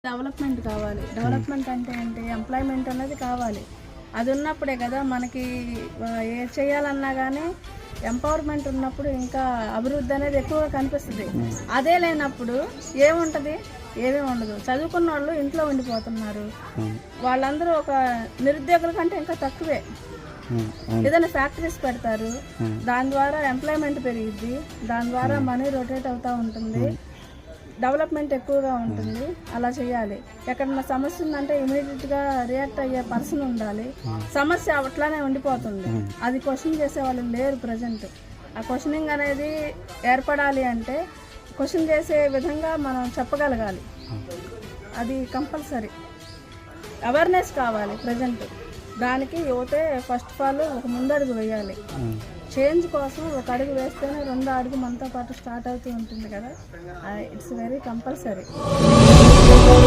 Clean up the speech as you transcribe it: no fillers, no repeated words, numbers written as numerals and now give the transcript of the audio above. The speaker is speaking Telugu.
డెవలప్మెంట్ కావాలి. డెవలప్మెంట్ అంటే ఏంటి? ఎంప్లాయ్మెంట్ అనేది కావాలి. అది ఉన్నప్పుడే కదా మనకి ఏ చేయాలన్నా కానీ ఎంపవర్మెంట్ ఉన్నప్పుడు ఇంకా అభివృద్ధి అనేది ఎక్కువగా కనిపిస్తుంది. అదే లేనప్పుడు ఏముంటుంది? ఏమీ ఉండదు. చదువుకున్న వాళ్ళు ఇంట్లో ఉండిపోతున్నారు. వాళ్ళందరూ ఒక నిరుద్యోగుల కంటే ఇంకా తక్కువే. ఏదైనా ఫ్యాక్టరీస్ పెడతారు, దాని ద్వారా ఎంప్లాయ్మెంట్ పెరిగిద్ది, దాని ద్వారా మనీ రొటేట్ అవుతూ ఉంటుంది, డెవలప్మెంట్ ఎక్కువగా ఉంటుంది. అలా చేయాలి. ఎక్కడన్నా సమస్య ఉందంటే ఇమీడియట్గా రియాక్ట్ అయ్యే పర్సన్ ఉండాలి. సమస్య అట్లానే ఉండిపోతుంది. అది క్వశ్చన్ చేసే వాళ్ళు లేరు ప్రజెంట్. ఆ క్వశ్చనింగ్ అనేది ఏర్పడాలి అంటే క్వశ్చన్ చేసే విధంగా మనం చెప్పగలగాలి. అది కంపల్సరీ. అవేర్నెస్ కావాలి ప్రజెంట్. దానికి యువతే ఫస్ట్ ఆఫ్ ఆల్ ఒక ముందడుగు వేయాలి. చేంజ్ కోసం ఒక అడుగు వేస్తేనే రెండో అడుగు మనతో పాటు స్టార్ట్ అవుతూ ఉంటుంది కదా. It's very compulsory.